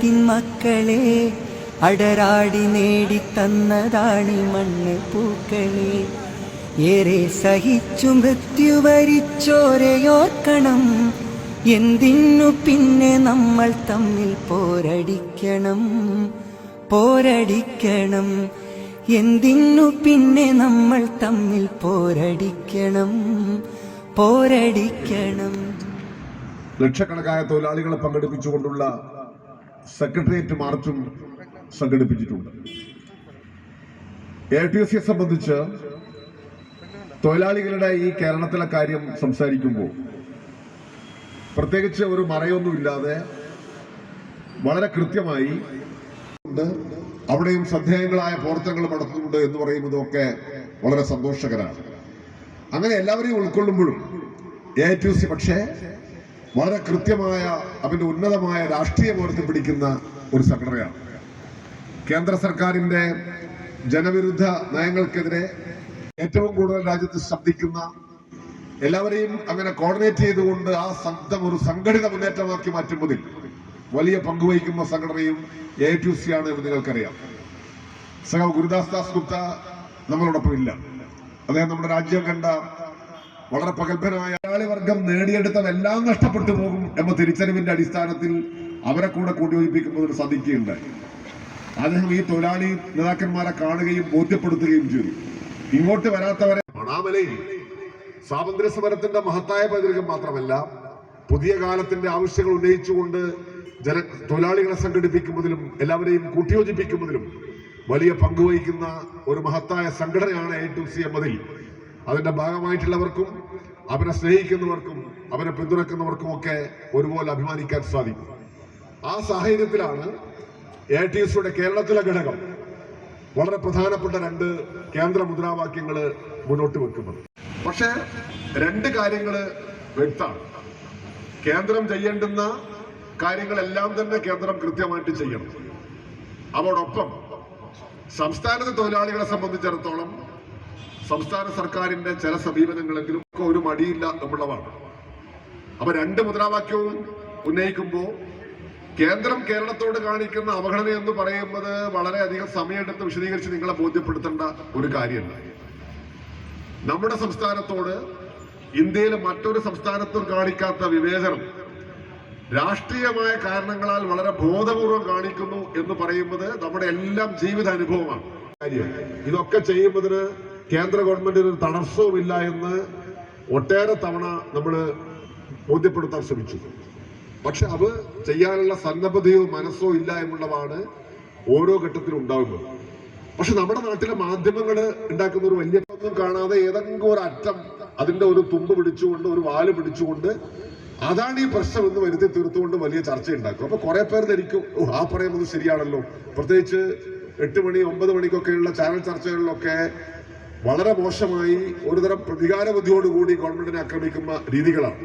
കേരളത്തിൻ മക്കളെ അടരാടി നേടിത്തന്നതാണി മണ്ണ് പൂക്കളെ. ഏറെ സഹിച്ചു മൃത്യു വരിച്ചോരെയോർക്കണം. എന്തിനു പിന്നെ നമ്മൾ തമ്മിൽ പോരടിക്കണം, പോരടിക്കണം. എന്തിനു പിന്നെ നമ്മൾ തമ്മിൽ പോരടിക്കണം, പോരടിക്കണം. ലക്ഷക്കണക്കായ തൊഴിലാളികളെ പങ്കെടുപ്പിച്ചുകൊണ്ടുള്ള സെക്രട്ടേറിയറ്റ് മാർച്ചും സംഘടിപ്പിച്ചിട്ടുണ്ട്. AITUC സംബന്ധിച്ച് തൊഴിലാളികളുടെ ഈ കേരളത്തിലെ കാര്യം സംസാരിക്കുമ്പോൾ പ്രത്യേകിച്ച് ഒരു മറയൊന്നുമില്ലാതെ വളരെ കൃത്യമായി അവിടെയും ശ്രദ്ധേയങ്ങളായ പ്രവർത്തനങ്ങൾ നടത്തുന്നുണ്ട് എന്ന് പറയുന്നതൊക്കെ വളരെ സന്തോഷകരമാണ്. അങ്ങനെ എല്ലാവരെയും ഉൾക്കൊള്ളുമ്പോഴും AITUC പക്ഷേ വളരെ കൃത്യമായ അതിന്റെ ഉന്നതമായ രാഷ്ട്രീയം ഉയർത്തിപ്പിടിക്കുന്ന ഒരു സംഘടനയാണ്. കേന്ദ്ര സർക്കാരിന്റെ ജനവിരുദ്ധ നയങ്ങൾക്കെതിരെ ഏറ്റവും കൂടുതൽ രാജ്യത്ത് ശബ്ദിക്കുന്ന, എല്ലാവരെയും അങ്ങനെ കോർഡിനേറ്റ് ചെയ്തുകൊണ്ട് ആ ശബ്ദം ഒരു സംഘടിത മുന്നേറ്റമാക്കി മാറ്റുന്നതിൽ വലിയ പങ്കുവഹിക്കുന്ന സംഘടനയും AITUC ആണ് എന്ന് നിങ്ങൾക്കറിയാം. സഖാവ് ഗുരുദാസ് ദാസ് ഗുപ്ത നമ്മളോടൊപ്പം ഇല്ല. അദ്ദേഹം നമ്മുടെ രാജ്യം കണ്ട വളരെ പ്രഗത്ഭനായ തൊഴിലാളി വർഗം നേടിയെടുത്തതെല്ലാം നഷ്ടപ്പെട്ടു പോകും എന്ന തിരിച്ചറിവിന്റെ അടിസ്ഥാനത്തിൽ അവരെ കൂടെ കൂട്ടിയോജിപ്പിക്കുന്നതിന് സാധിക്കുകയുണ്ടായി. അദ്ദേഹം ഈ തൊഴിലാളി നേതാക്കന്മാരെ കാണുകയും ബോധ്യപ്പെടുത്തുകയും ചെയ്തു. ഇങ്ങോട്ട് വരാത്തവരെ മണാമലയിൽ സ്വാതന്ത്ര്യ സമരത്തിന്റെ മഹത്തായ പൈതൃകം മാത്രമല്ല, പുതിയ കാലത്തിന്റെ ആവശ്യങ്ങൾ ഉന്നയിച്ചുകൊണ്ട് തൊഴിലാളികളെ സംഘടിപ്പിക്കുന്നതിലും എല്ലാവരെയും കൂട്ടിയോജിപ്പിക്കുന്നതിലും വലിയ പങ്കുവഹിക്കുന്ന ഒരു മഹത്തായ സംഘടനയാണ് AITUC എന്നതിൽ അതിന്റെ ഭാഗമായിട്ടുള്ളവർക്കും അവരെ സ്നേഹിക്കുന്നവർക്കും അവരെ പിന്തുണക്കുന്നവർക്കും ഒക്കെ ഒരുപോലെ അഭിമാനിക്കാൻ സാധിക്കും. ആ സാഹചര്യത്തിലാണ് AITUCയുടെ കേരളത്തിലെ ഘടകം വളരെ പ്രധാനപ്പെട്ട 2 കേന്ദ്ര മുദ്രാവാക്യങ്ങൾ മുന്നോട്ട് വെക്കുന്നത്. പക്ഷെ 2 കാര്യങ്ങൾ വ്യക്തമാണ്. കേന്ദ്രം ചെയ്യേണ്ടുന്ന കാര്യങ്ങളെല്ലാം തന്നെ കേന്ദ്രം കൃത്യമായിട്ട് ചെയ്യണം. അതോടൊപ്പം സംസ്ഥാനത്തെ തൊഴിലാളികളെ സംബന്ധിച്ചിടത്തോളം സംസ്ഥാന സർക്കാരിന്റെ ചില സമീപനങ്ങളെങ്കിലും ഒരു മടിയില്ല എന്നുള്ളതാണ്. അപ്പൊ 2 മുദ്രാവാക്യവും ഉന്നയിക്കുമ്പോൾ കേന്ദ്രം കേരളത്തോട് കാണിക്കുന്ന അവഗണന എന്ന് പറയുന്നത് വളരെയധികം സമയമെടുത്ത് വിശദീകരിച്ച് നിങ്ങളെ ബോധ്യപ്പെടുത്തേണ്ട ഒരു കാര്യമല്ല. നമ്മുടെ സംസ്ഥാനത്തോട് ഇന്ത്യയിലെ മറ്റൊരു സംസ്ഥാനത്തും കാണിക്കാത്ത വിവേചനം രാഷ്ട്രീയമായ കാരണങ്ങളാൽ വളരെ ബോധപൂർവം കാണിക്കുന്നു എന്ന് പറയുന്നത് നമ്മുടെ എല്ലാം ജീവിത അനുഭവമാണ്. ഇതൊക്കെ ചെയ്യുന്നതിന് കേന്ദ്ര ഗവൺമെന്റിന് ഒരു തടസ്സവുമില്ല എന്ന് ഒട്ടേറെ തവണ നമ്മൾ ബോധ്യപ്പെടുത്താൻ ശ്രമിച്ചു. പക്ഷെ അത് ചെയ്യാനുള്ള സന്നദ്ധതയോ മനസ്സോ ഇല്ല എന്നുള്ളതാണ് ഓരോ ഘട്ടത്തിലും ഉണ്ടാകുന്നത്. പക്ഷെ നമ്മുടെ നാട്ടിലെ മാധ്യമങ്ങൾ ഉണ്ടാക്കുന്ന ഒരു വലിയ ഒന്നും കാണാതെ ഏതെങ്കിലും ഒരു അറ്റം അതിന്റെ ഒരു തുമ്പ് പിടിച്ചുകൊണ്ട് ഒരു വാല് പിടിച്ചുകൊണ്ട് അതാണ് ഈ പ്രശ്നം എന്ന് വരുത്തി തീർത്തുകൊണ്ട് വലിയ ചർച്ച ഉണ്ടാക്കും. അപ്പൊ കുറെ പേർ ധരിക്കും, ആ പറയുന്നത് ശരിയാണല്ലോ. പ്രത്യേകിച്ച് 8 മണി 9 മണിക്കൊക്കെയുള്ള ചാനൽ ചർച്ചകളിലൊക്കെ വളരെ മോശമായി ഒരുതരം പ്രതികാര ബുദ്ധിയോടുകൂടി ഗവൺമെന്റിനെ ആക്രമിക്കുന്ന രീതികളാണ്.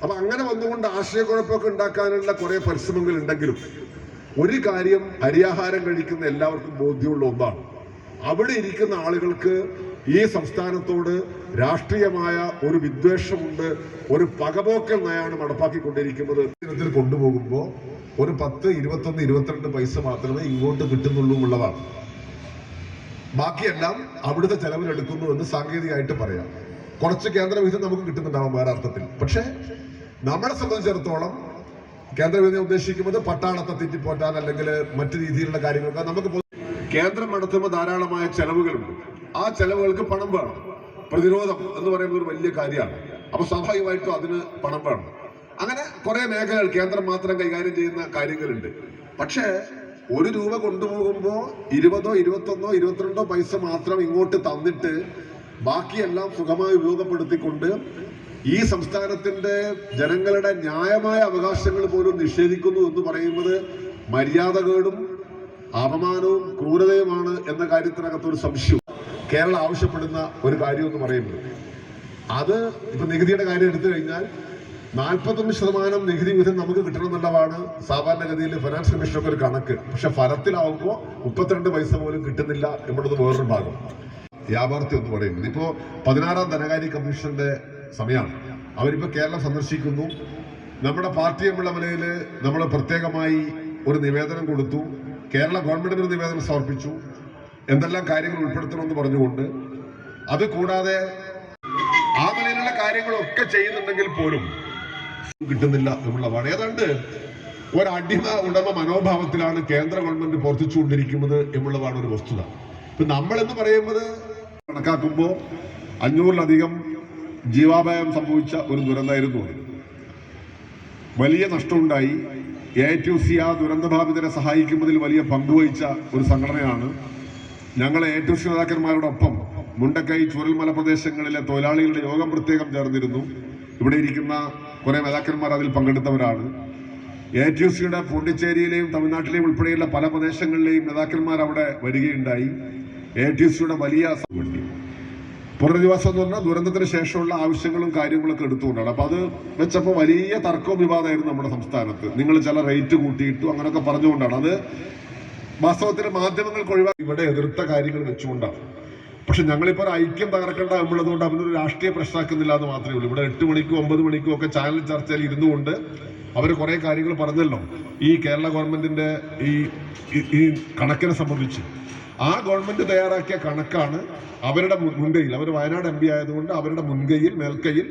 അപ്പൊ അങ്ങനെ വന്നുകൊണ്ട് ആശയക്കുഴപ്പമൊക്കെ ഉണ്ടാക്കാനുള്ള കുറെ പരിശ്രമങ്ങൾ ഉണ്ടെങ്കിലും ഒരു കാര്യം അരിയാഹാരം കഴിക്കുന്ന എല്ലാവർക്കും ബോധ്യമുള്ള ഒന്നാണ്, അവിടെ ഇരിക്കുന്ന ആളുകൾക്ക് ഈ സംസ്ഥാനത്തോട് രാഷ്ട്രീയമായ ഒരു വിദ്വേഷമുണ്ട്, ഒരു പകപോക്കൽ നയാണ് നടപ്പാക്കിക്കൊണ്ടിരിക്കുന്നത്. ഇത്തരത്തിൽ കൊണ്ടുപോകുമ്പോൾ ഒരു 10, 21, 22 പൈസ മാത്രമേ ഇങ്ങോട്ട് കിട്ടുന്നുള്ളൂ എന്നുള്ളതാണ്. ബാക്കിയെല്ലാം അവിടുത്തെ ചെലവിലെടുക്കുന്നു എന്ന് സാങ്കേതികമായിട്ട് പറയാം. കുറച്ച് കേന്ദ്ര വിഹിതം നമുക്ക് കിട്ടുന്നുണ്ടാവും വേറെ അർത്ഥത്തിൽ. പക്ഷെ നമ്മളെ സംബന്ധിച്ചിടത്തോളം കേന്ദ്ര വിഹിതം ഉദ്ദേശിക്കുന്നത് പട്ടാളത്തെ തെറ്റിപ്പോറ്റാൻ അല്ലെങ്കിൽ മറ്റു രീതിയിലുള്ള കാര്യങ്ങൾക്ക് നമുക്ക് കേന്ദ്രം നടത്തുമ്പോൾ ധാരാളമായ ചെലവുകളുണ്ട്. ആ ചെലവുകൾക്ക് പണം വേണം. പ്രതിരോധം എന്ന് പറയുന്നത് ഒരു വലിയ കാര്യമാണ്. അപ്പൊ സ്വാഭാവികമായിട്ടും അതിന് പണം വേണം. അങ്ങനെ കുറെ മേഖലകൾ കേന്ദ്രം മാത്രം കൈകാര്യം ചെയ്യുന്ന കാര്യങ്ങളുണ്ട്. പക്ഷേ 1 രൂപ കൊണ്ടുപോകുമ്പോൾ 20, 21, 22 പൈസ മാത്രം ഇങ്ങോട്ട് തന്നിട്ട് ബാക്കിയെല്ലാം സുഖമായി ഉപയോഗപ്പെടുത്തിക്കൊണ്ട് ഈ സംസ്ഥാനത്തിന്റെ ജനങ്ങളുടെ ന്യായമായ അവകാശങ്ങൾ പോലും നിഷേധിക്കുന്നു എന്ന് പറയുന്നത് മര്യാദകേടും അപമാനവും ക്രൂരതയുമാണ് എന്ന കാര്യത്തിനകത്തൊരു സംശയം. കേരളം ആവശ്യപ്പെടുന്ന ഒരു കാര്യം എന്ന് പറയുന്നത് അത് ഇപ്പൊ നികുതിയുടെ കാര്യം എടുത്തു കഴിഞ്ഞാൽ 41% നികുതി വിഹിതം നമുക്ക് കിട്ടണമെന്നുള്ളതാണ് സാധാരണഗതിയിൽ ഫിനാൻസ് കമ്മീഷനൊക്കെ ഒരു കണക്ക്. പക്ഷെ ഫലത്തിലാവുമ്പോൾ 32 പൈസ പോലും കിട്ടുന്നില്ല എന്നുള്ളത് വേറൊരു ഭാഗം. യാഥാർത്ഥ്യം എന്ന് പറയുന്നത് ഇപ്പോ 16ാം ധനകാര്യ കമ്മീഷന്റെ സമയമാണ്. അവരിപ്പോ കേരളം സന്ദർശിക്കുന്നു. നമ്മുടെ പാർട്ടി എന്നുള്ള നിലയിൽ നമ്മൾ പ്രത്യേകമായി ഒരു നിവേദനം കൊടുത്തു, കേരള ഗവൺമെന്റിന് ഒരു നിവേദനം സമർപ്പിച്ചു, എന്തെല്ലാം കാര്യങ്ങൾ ഉൾപ്പെടുത്തണമെന്ന് പറഞ്ഞുകൊണ്ട്. അത് കൂടാതെ ആ നിലയിലുള്ള കാര്യങ്ങളൊക്കെ ചെയ്യുന്നുണ്ടെങ്കിൽ പോലും കിട്ടുന്നില്ല എന്നുള്ളതാണ്. ഏതാണ്ട് ഒരടിമ ഉടമ മനോഭാവത്തിലാണ് കേന്ദ്ര ഗവൺമെന്റ് പ്രവർത്തിച്ചുകൊണ്ടിരിക്കുന്നത് എന്നുള്ളതാണ് ഒരു വസ്തുത. ഇപ്പൊ നമ്മളെന്ന് പറയുന്നത് കണക്കാക്കുമ്പോൾ 500-ലധികം ജീവാപായം സംഭവിച്ച ഒരു ദുരന്തമായിരുന്നു. വലിയ നഷ്ടമുണ്ടായി. AITUC ആ ദുരന്തബാധിതരെ സഹായിക്കുന്നതിൽ വലിയ പങ്കുവഹിച്ച ഒരു സംഘടനയാണ്. ഞങ്ങൾ AITUC നേതാക്കന്മാരോടൊപ്പം മുണ്ടക്കൈ ചൂരൽമല പ്രദേശങ്ങളിലെ തൊഴിലാളികളുടെ യോഗം പ്രത്യേകം ചേർന്നിരുന്നു. ഇവിടെ ഇരിക്കുന്ന കുറെ നേതാക്കന്മാർ അതിൽ പങ്കെടുത്തവരാണ്. AITUCയുടെ പോണ്ടിച്ചേരിയിലെയും തമിഴ്നാട്ടിലെയും ഉൾപ്പെടെയുള്ള പല പ്രദേശങ്ങളിലെയും നേതാക്കന്മാർ അവിടെ വരികയുണ്ടായി. AITUCയുടെ വലിയ പുനരധിവാസം എന്ന് പറഞ്ഞാൽ ദുരന്തത്തിന് ശേഷമുള്ള ആവശ്യങ്ങളും കാര്യങ്ങളൊക്കെ എടുത്തുകൊണ്ടാണ്. അപ്പൊ അത് വെച്ചപ്പോൾ വലിയ തർക്കവും വിവാദമായിരുന്നു നമ്മുടെ സംസ്ഥാനത്ത്. നിങ്ങൾ ചില റേറ്റ് കൂട്ടിയിട്ടു അങ്ങനെയൊക്കെ പറഞ്ഞുകൊണ്ടാണ്. അത് വാസ്തവത്തിൽ മാധ്യമങ്ങൾക്ക് ഒഴിവാക്കി ഇവിടെ എതിർത്ത കാര്യങ്ങൾ വെച്ചുകൊണ്ടാണ്. പക്ഷെ ഞങ്ങളിപ്പോൾ ഒരു ഐക്യം തകർക്കേണ്ട എന്നുള്ളതുകൊണ്ട് അവനൊരു രാഷ്ട്രീയ പ്രശ്നമാക്കുന്നില്ല എന്ന് മാത്രമേ ഉള്ളൂ. ഇവിടെ 8 മണിക്കും 9 മണിക്കും ഒക്കെ ചാനൽ ചർച്ചയിൽ ഇരുന്നുകൊണ്ട് അവർ കുറെ കാര്യങ്ങൾ പറഞ്ഞല്ലോ. ഈ കേരള ഗവൺമെന്റിന്റെ ഈ കണക്കിനെ സംബന്ധിച്ച് ആ ഗവൺമെന്റ് തയ്യാറാക്കിയ കണക്കാണ് അവരുടെ മുൻകൈയിൽ, അവർ വയനാട് MP ആയതുകൊണ്ട് അവരുടെ മുൻകൈയിൽ മേൽക്കൈയിൽ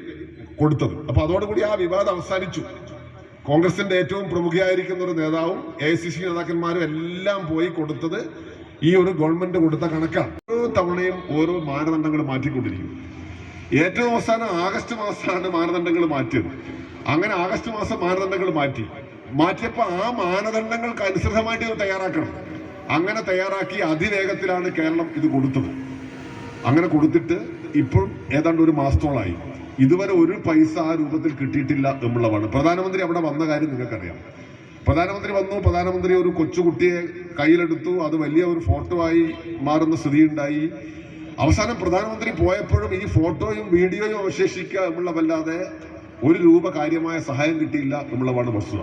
കൊടുത്തത്. അപ്പൊ അതോടുകൂടി ആ വിവാദം അവസാനിച്ചു. കോൺഗ്രസിന്റെ ഏറ്റവും പ്രമുഖയായിരിക്കുന്ന ഒരു നേതാവും AICC നേതാക്കന്മാരും എല്ലാം പോയി കൊടുത്തത് ഈ ഒരു ഗവൺമെന്റ് കൊടുത്ത കണക്കാണ്. ഓരോ തവണയും ഓരോ മാനദണ്ഡങ്ങൾ മാറ്റിക്കൊണ്ടിരിക്കും. ഏറ്റവും അവസാനം ആഗസ്റ്റ് മാസമാണ് മാനദണ്ഡങ്ങൾ മാറ്റിയത്. അങ്ങനെ ആഗസ്റ്റ് മാസം മാനദണ്ഡങ്ങൾ മാറ്റിയപ്പോൾ ആ മാനദണ്ഡങ്ങൾക്ക് അനുസൃതമായിട്ട് ഇത് തയ്യാറാക്കണം. അങ്ങനെ തയ്യാറാക്കി അതിവേഗത്തിലാണ് കേരളം ഇത് കൊടുത്തത്. അങ്ങനെ കൊടുത്തിട്ട് ഇപ്പോൾ ഏതാണ്ട് ഒരു മാസത്തോളായി. ഇതുവരെ ഒരു പൈസ ആ രൂപത്തിൽ കിട്ടിയിട്ടില്ല എന്നുള്ളതാണ്. പ്രധാനമന്ത്രി അവിടെ വന്ന കാര്യം നിങ്ങൾക്കറിയാം. പ്രധാനമന്ത്രി വന്നു, പ്രധാനമന്ത്രി ഒരു കൊച്ചുകുട്ടിയെ കയ്യിലെടുത്തു, അത് വലിയ ഒരു ഫോട്ടോ ആയി മാറുന്ന സ്ഥിതിയുണ്ടായി. അവസാനം പ്രധാനമന്ത്രി പോയപ്പോഴും ഈ ഫോട്ടോയും വീഡിയോയും അവശേഷിക്കുക എന്നുള്ളതല്ലാതെ ഒരു രൂപ കാര്യമായ സഹായം കിട്ടിയില്ല എന്നുള്ളതാണ് വസ്തുത.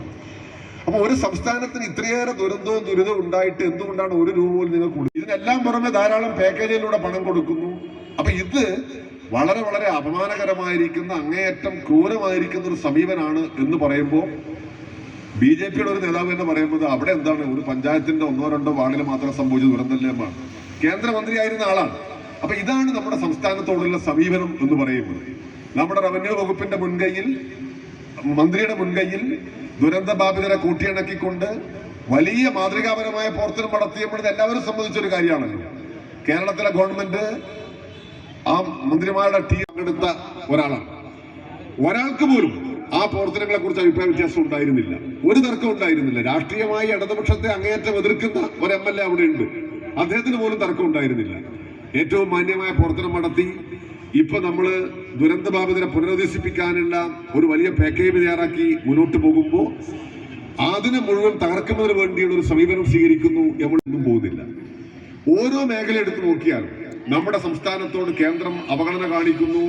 അപ്പൊ ഒരു സംസ്ഥാനത്തിന് ഇത്രയേറെ ദുരന്തവും ദുരിതവും ഉണ്ടായിട്ട് എന്തുകൊണ്ടാണ് ഒരു രൂപ പോലും നിങ്ങൾ കൊടുക്കുന്നത്? ഇതിനെല്ലാം പുറമെ ധാരാളം പാക്കേജിലൂടെ പണം കൊടുക്കുന്നു. അപ്പൊ ഇത് വളരെ വളരെ അപമാനകരമായിരിക്കുന്ന, അങ്ങേയറ്റം ക്രൂരമായിരിക്കുന്ന ഒരു സമീപനാണ് എന്ന് പറയുമ്പോൾ BJPയുടെ ഒരു നേതാവ് എന്ന് പറയുന്നത് അവിടെ എന്താണ്, ഒരു പഞ്ചായത്തിന്റെ 1-2 വാർഡിൽ മാത്രം സംഭവിച്ച ദുരന്തമാണ്. കേന്ദ്രമന്ത്രിയായിരുന്ന ആളാണ്. അപ്പൊ ഇതാണ് നമ്മുടെ സംസ്ഥാനത്തോടുള്ള സമീപനം എന്ന് പറയുന്നത്. നമ്മുടെ റവന്യൂ വകുപ്പിന്റെ മുൻകൈയിൽ, മന്ത്രിയുടെ മുൻകൈയിൽ ദുരന്തബാധിതരെ കൂട്ടിയിണക്കിക്കൊണ്ട് വലിയ മാതൃകാപരമായ പ്രവർത്തനം നടത്തിയപ്പോൾ എല്ലാവരും സംബന്ധിച്ചൊരു കാര്യമാണല്ലോ. കേരളത്തിലെ ഗവൺമെന്റ് ആ മന്ത്രിമാരുടെ ടീം പങ്കെടുത്ത ഒരാളാണ്. ഒരാൾക്ക് പോലും ആ പ്രവർത്തനങ്ങളെ കുറിച്ച് അഭിപ്രായ വ്യത്യാസം ഉണ്ടായിരുന്നില്ല, ഒരു തർക്കം ഉണ്ടായിരുന്നില്ല. രാഷ്ട്രീയമായി ഇടതുപക്ഷത്തെ അങ്ങേയറ്റം എതിർക്കുന്ന ഒരു MLA അവിടെ ഉണ്ട്, അദ്ദേഹത്തിന് പോലും തർക്കം ഉണ്ടായിരുന്നില്ല. ഏറ്റവും മാന്യമായ പ്രവർത്തനം നടത്തി. ഇപ്പൊ നമ്മള് ദുരന്തബാധിതരെ പുനരധിവസിപ്പിക്കാനുള്ള ഒരു വലിയ പാക്കേജ് തയ്യാറാക്കി മുന്നോട്ട് പോകുമ്പോൾ അതിനെ മുഴുവൻ തകർക്കുന്നതിന് വേണ്ടിയുള്ള ഒരു സമീപനം സ്വീകരിക്കുന്നു. നമ്മളൊന്നും പോകുന്നില്ല. ഓരോ മേഖല എടുത്തു നോക്കിയാൽ നമ്മുടെ സംസ്ഥാനത്തോട് കേന്ദ്രം അവഗണന കാണിക്കുന്നു.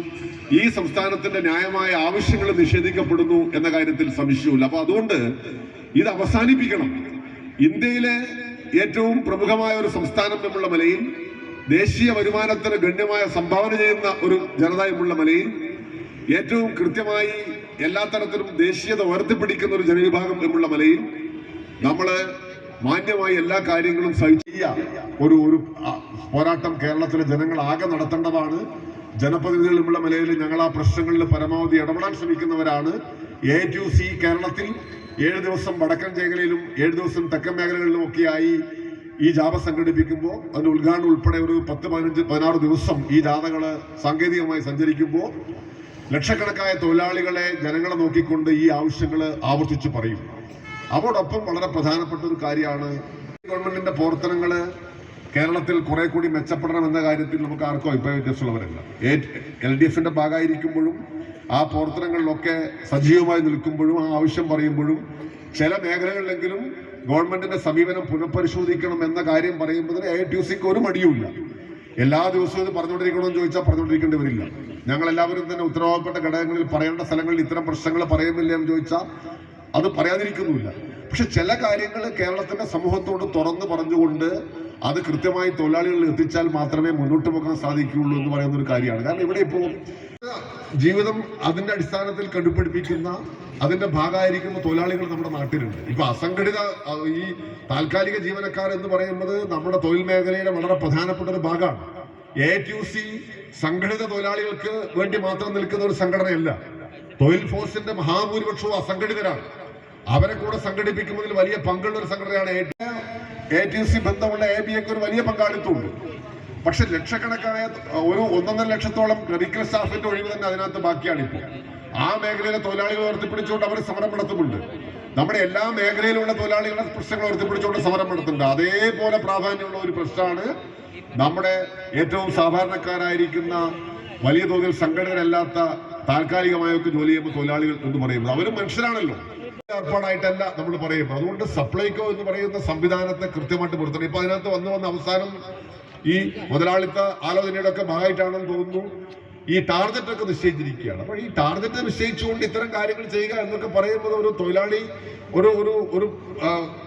ഈ സംസ്ഥാനത്തിന്റെ ന്യായമായ ആവശ്യങ്ങൾ നിഷേധിക്കപ്പെടുന്നു എന്ന കാര്യത്തിൽ സംശയമില്ല. അപ്പൊ അതുകൊണ്ട് ഇത് അവസാനിപ്പിക്കണം. ഇന്ത്യയിലെ ഏറ്റവും പ്രമുഖമായ ഒരു സംസ്ഥാനം എന്നുള്ള നിലയിൽ, ദേശീയ വരുമാനത്തിന് ഗണ്യമായ സംഭാവന ചെയ്യുന്ന ഒരു ജനത എന്നുള്ള നിലയിൽ, ഏറ്റവും കൃത്യമായി എല്ലാ തരത്തിലും ദേശീയത ഉയർത്തിപ്പിടിക്കുന്ന ഒരു ജനവിഭാഗം എന്നുള്ള നിലയിൽ നമ്മള് മാന്യമായി എല്ലാ കാര്യങ്ങളും സഹിച്ച ഒരു പോരാട്ടം കേരളത്തിലെ ജനങ്ങൾ ആകെ നടത്തേണ്ടതാണ്. ജനപ്രതിനിധികൾ എന്നുള്ള നിലയിൽ ഞങ്ങൾ ആ പ്രശ്നങ്ങളിൽ പരമാവധി ഇടപെടാൻ ശ്രമിക്കുന്നവരാണ്. AITUC കേരളത്തിൽ 7 ദിവസം വടക്കൻ മേഖലയിലും 7 ദിവസം തെക്കൻ മേഖലകളിലും ഒക്കെയായി ഈ ജാഥ സംഘടിപ്പിക്കുമ്പോൾ അതിന്റെ ഉദ്ഘാടനം ഉൾപ്പെടെ ഒരു 10-15-16 ദിവസം ഈ ജാഥകള് സാങ്കേതികമായി സഞ്ചരിക്കുമ്പോൾ ലക്ഷക്കണക്കായ തൊഴിലാളികളെ, ജനങ്ങളെ നോക്കിക്കൊണ്ട് ഈ ആവശ്യങ്ങൾ ആവർത്തിച്ച് പറയും. അതോടൊപ്പം വളരെ പ്രധാനപ്പെട്ട ഒരു കാര്യമാണ് ഗവൺമെന്റിന്റെ പ്രവർത്തനങ്ങള് കേരളത്തിൽ കുറെ കൂടി മെച്ചപ്പെടണം എന്ന കാര്യത്തിൽ നമുക്ക് ആർക്കും അഭിപ്രായ വ്യത്യാസമുള്ളവരല്ല. LDFന്റെ ഭാഗമായിരിക്കുമ്പോഴും ആ പ്രവർത്തനങ്ങളിലൊക്കെ സജീവമായി നിൽക്കുമ്പോഴും ആ ആവശ്യം പറയുമ്പോഴും ചില മേഖലകളിലെങ്കിലും ഗവൺമെന്റിന്റെ സമീപനം പുനഃപരിശോധിക്കണം എന്ന കാര്യം പറയുന്നതിന് AITUCക്ക് ഒരു മടിയുമില്ല. എല്ലാ ദിവസവും ഇത് പറഞ്ഞുകൊണ്ടിരിക്കണമെന്ന് ചോദിച്ചാൽ പറഞ്ഞുകൊണ്ടിരിക്കേണ്ടി വരില്ല. ഞങ്ങൾ എല്ലാവരും തന്നെ ഉത്തരവാദപ്പെട്ട ഘടകങ്ങളിൽ പറയേണ്ട സ്ഥലങ്ങളിൽ ഇത്തരം പ്രശ്നങ്ങൾ പറയുന്നില്ല എന്ന് ചോദിച്ചാൽ അത് പറയാതിരിക്കുന്നുമില്ല. പക്ഷെ ചില കാര്യങ്ങൾ കേരളത്തിന്റെ സമൂഹത്തോട് തുറന്നു പറഞ്ഞുകൊണ്ട് അത് കൃത്യമായി തൊഴിലാളികളിൽ എത്തിച്ചാൽ മാത്രമേ മുന്നോട്ട് പോകാൻ സാധിക്കുകയുള്ളൂ എന്ന് പറയുന്ന ഒരു കാര്യമാണ്. കാരണം ഇവിടെ ഇപ്പോൾ ജീവിതം അതിന്റെ അടിസ്ഥാനത്തിൽ കടുപ്പിടിപ്പിക്കുന്ന അതിന്റെ ഭാഗമായിരിക്കുന്ന തൊഴിലാളികൾ നമ്മുടെ നാട്ടിലുണ്ട്. ഇപ്പൊ അസംഘടിത ഈ താൽക്കാലിക ജീവനക്കാർ എന്ന് പറയുന്നത് നമ്മുടെ തൊഴിൽ മേഖലയുടെ വളരെ പ്രധാനപ്പെട്ട ഒരു ഭാഗമാണ്. AITUC സംഘടിത തൊഴിലാളികൾക്ക് വേണ്ടി മാത്രം നിൽക്കുന്ന ഒരു സംഘടനയല്ല. തൊഴിൽ ഫോഴ്സിന്റെ മഹാഭൂരിപക്ഷവും അസംഘടിതരാണ്. അവരെ കൂടെ സംഘടിപ്പിക്കുന്നതിൽ വലിയ പങ്കുള്ള ഒരു സംഘടനയാണ് AITUC. ബന്ധമുള്ള ABക്ക് ഒരു വലിയ പങ്കാളിത്തമുണ്ട്. പക്ഷെ ലക്ഷക്കണക്കായ ഒരു 1.5 ലക്ഷത്തോളം ക്ലറിക്കൽ സ്റ്റാഫിന്റെ ഒഴിവ് തന്നെ അതിനകത്ത് ബാക്കിയാണ്. ഇപ്പോൾ ആ മേഖലയിലെ തൊഴിലാളികൾ ഉയർത്തിപ്പിടിച്ചുകൊണ്ട് അവർ സമരം നടത്തുന്നുണ്ട്. നമ്മുടെ എല്ലാ മേഖലയിലുള്ള തൊഴിലാളികളുടെ പ്രശ്നങ്ങൾ ഉയർത്തിപ്പിടിച്ചുകൊണ്ട് സമരം നടത്തുന്നുണ്ട്. അതേപോലെ പ്രാധാന്യമുള്ള ഒരു പ്രശ്നമാണ് നമ്മുടെ ഏറ്റവും സാധാരണക്കാരായിരിക്കുന്ന വലിയ തോതിൽ സംഘടനയല്ലാത്ത താൽക്കാലികമായൊക്കെ ജോലി ചെയ്യുമ്പോൾ തൊഴിലാളികൾ എന്ന് പറയുന്നത് അവരും മനുഷ്യരാണല്ലോ. ഏർപ്പാടായിട്ടല്ല നമ്മൾ പറയുന്നത്. അതുകൊണ്ട് സപ്ലൈകോ എന്ന് പറയുന്ന സംവിധാനത്തെ കൃത്യമായിട്ട് പുറത്തുണ്ട്. ഇപ്പൊ അതിനകത്ത് വന്ന് അവസാനം ഈ മുതലാളിത്ത ആലോചനയുടെ ഒക്കെ ഭാഗമായിട്ടാണെന്ന് തോന്നുന്നു ഈ ടാർഗറ്റ് ഒക്കെ നിശ്ചയിച്ചിരിക്കുകയാണ്. അപ്പൊ ഈ ടാർഗറ്റ് നിശ്ചയിച്ചുകൊണ്ട് ഇത്തരം കാര്യങ്ങൾ ചെയ്യുക എന്നൊക്കെ പറയുന്നത് ഒരു തൊഴിലാളി ഒരു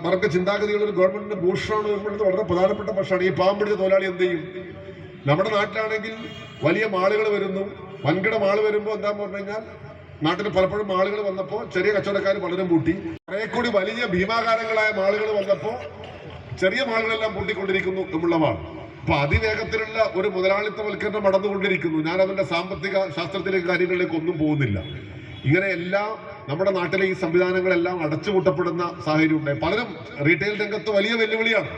വർഗ ചിന്താഗതിയുള്ള ഒരു ഗവൺമെന്റിന്റെ ഭൂഷണമാണ് എന്നുള്ളത് വളരെ പ്രധാനപ്പെട്ട പ്രശ്നമാണ്. ഈ പാവം പിടിച്ച തൊഴിലാളി എന്ത് ചെയ്യും? നമ്മുടെ നാട്ടിലാണെങ്കിൽ വലിയ മാളുകൾ വരുന്നു. വൻകിട മാള് വരുമ്പോൾ എന്താന്ന് പറഞ്ഞു കഴിഞ്ഞാൽ നാട്ടിൽ പലപ്പോഴും മാളുകൾ വന്നപ്പോൾ ചെറിയ കച്ചവടക്കാർ പലരും പൂട്ടി. കുറെ കൂടി വലിയ ഭീമാകാരങ്ങളായ മാളുകൾ വന്നപ്പോൾ ചെറിയ മാളുകളെല്ലാം പൂട്ടിക്കൊണ്ടിരിക്കുന്നു എന്നുള്ളതാണ്. അപ്പൊ അതിവേഗത്തിലുള്ള ഒരു മുതലാളിത്തവൽക്കരണം നടന്നുകൊണ്ടിരിക്കുന്നു. ഞാൻ അതിന്റെ സാമ്പത്തിക ശാസ്ത്രത്തിലേക്ക് കാര്യങ്ങളിലേക്ക് ഒന്നും പോകുന്നില്ല. ഇങ്ങനെയെല്ലാം നമ്മുടെ നാട്ടിലെ ഈ സംവിധാനങ്ങളെല്ലാം അടച്ചുപൂട്ടപ്പെടുന്ന സാഹചര്യം ഉണ്ടായി. പലരും റീറ്റെയിൽ രംഗത്ത് വലിയ വെല്ലുവിളിയാണ്.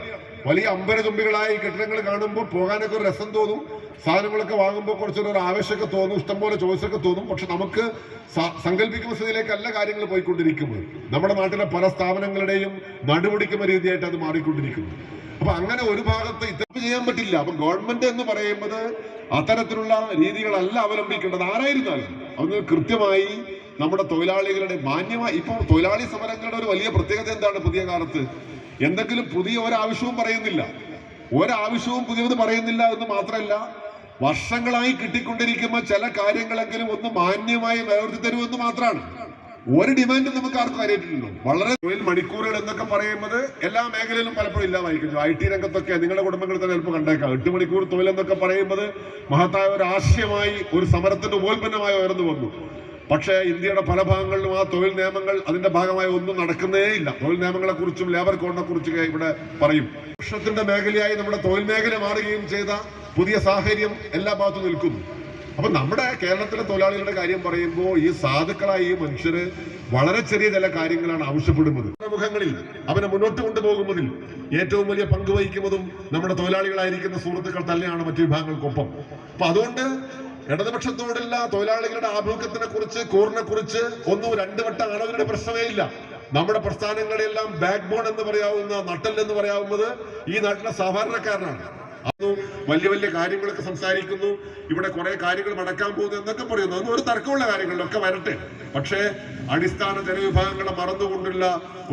വലിയ അമ്പരതുമ്പികളായ ഈ കെട്ടിടങ്ങൾ കാണുമ്പോൾ പോകാനൊക്കെ ഒരു രസം തോന്നും. സാധനങ്ങളൊക്കെ വാങ്ങുമ്പോൾ കുറച്ചൊരു ആവശ്യമൊക്കെ തോന്നും, ഇഷ്ടംപോലെ ചോയ്സൊക്കെ തോന്നും. പക്ഷെ നമുക്ക് സങ്കല്പിക്കുന്ന സ്ഥിതിയിലേക്കല്ല കാര്യങ്ങൾ പോയിക്കൊണ്ടിരിക്കുന്നത്. നമ്മുടെ നാട്ടിലെ പല സ്ഥാപനങ്ങളുടെയും നടുപിടിക്കുന്ന രീതിയായിട്ട് അത് മാറിക്കൊണ്ടിരിക്കുന്നു. അപ്പൊ അങ്ങനെ ഒരു ഭാഗത്ത് ഇത്തരം ചെയ്യാൻ പറ്റില്ല. അപ്പൊ ഗവൺമെന്റ് എന്ന് പറയുന്നത് അത്തരത്തിലുള്ള രീതികളല്ല അവലംബിക്കേണ്ടത്. ആരായിരുന്നാലും അത് കൃത്യമായി നമ്മുടെ തൊഴിലാളികളുടെ മാന്യമായി. ഇപ്പൊ തൊഴിലാളി സമരങ്ങളുടെ ഒരു വലിയ പ്രത്യേകത എന്താണ്? പുതിയ കാലത്ത് എന്തെങ്കിലും പുതിയ ഒരാവശ്യവും പറയുന്നില്ല. ഒരാവശ്യവും പുതിയത് പറയുന്നില്ല എന്ന് മാത്രമല്ല, വർഷങ്ങളായി കിട്ടിക്കൊണ്ടിരിക്കുന്ന ചില കാര്യങ്ങളെങ്കിലും ഒന്ന് മാന്യമായി നിലനിർത്തി തരുമെന്ന് മാത്രമാണ്. ഒരു ഡിമാൻഡും നമുക്ക് ആർക്കും അറിയിട്ടില്ലല്ലോ. വളരെ തൊഴിൽ മണിക്കൂറുകൾ എന്നൊക്കെ പറയുന്നത് എല്ലാ മേഖലയിലും പലപ്പോഴും ഇല്ലാതായിരിക്കും. IT രംഗത്തൊക്കെ നിങ്ങളുടെ കുടുംബങ്ങളിൽ തന്നെ ചിലപ്പോൾ കണ്ടേക്കാം. 8 മണിക്കൂർ തൊഴിൽ എന്നൊക്കെ പറയുന്നത് മഹത്തായ ഒരു ആശയമായി ഒരു സമരത്തിന്റെ ഉപോൽപ്പന്നമായി ഉയർന്നു വന്നു. പക്ഷേ ഇന്ത്യയുടെ പല ഭാഗങ്ങളിലും ആ തൊഴിൽ നിയമങ്ങൾ അതിന്റെ ഭാഗമായി ഒന്നും നടക്കുന്നേ ഇല്ല. തൊഴിൽ നിയമങ്ങളെ കുറിച്ചും ലേബർ കോഡിനെ കുറിച്ചൊക്കെ ഇവിടെ പറയും. വർഷത്തിന്റെ മേഖലയായി നമ്മുടെ തൊഴിൽ മേഖല മാറുകയും ചെയ്ത പുതിയ സാഹചര്യം എല്ലാ ഭാഗത്തും നിൽക്കുന്നു. അപ്പൊ നമ്മുടെ കേരളത്തിലെ തൊഴിലാളികളുടെ കാര്യം പറയുമ്പോൾ ഈ സാധുക്കളായ ഈ മനുഷ്യര് വളരെ ചെറിയ ചില കാര്യങ്ങളാണ് ആവശ്യപ്പെടുന്നത്. മുഖങ്ങളിൽ അവനെ മുന്നോട്ട് കൊണ്ടുപോകുന്നതിൽ ഏറ്റവും വലിയ പങ്ക് വഹിക്കുന്നതും നമ്മുടെ തൊഴിലാളികളായിരിക്കുന്ന സുഹൃത്തുക്കൾ തന്നെയാണ് മറ്റു വിഭാഗങ്ങൾക്കൊപ്പം. അപ്പൊ അതുകൊണ്ട് ഇടതുപക്ഷത്തോടുള്ള തൊഴിലാളികളുടെ ആഭിമുഖ്യത്തിനെ കുറിച്ച് കൂറിനെ കുറിച്ച് ഒന്നും 2 വട്ടം ആളുകളുടെ പ്രശ്നമേ ഇല്ല. നമ്മുടെ പ്രസ്ഥാനങ്ങളെല്ലാം ബാക്ക് ബോൺ എന്ന് പറയാവുന്ന നട്ടെല്ലെന്ന് പറയാവുന്നത് ഈ നാട്ടിലെ സാധാരണക്കാരനാണ്. അത് വലിയ വലിയ കാര്യങ്ങളൊക്കെ സംസാരിക്കുന്നു. ഇവിടെ കുറെ കാര്യങ്ങൾ നടക്കാൻ പോകുന്നു എന്നൊക്കെ പറയുന്നു. അതൊന്നും ഒരു തർക്കമുള്ള കാര്യങ്ങളിലൊക്കെ വരട്ടെ. പക്ഷേ അടിസ്ഥാന ജനവിഭാഗങ്ങളെ മറന്നുകൊണ്ടുള്ള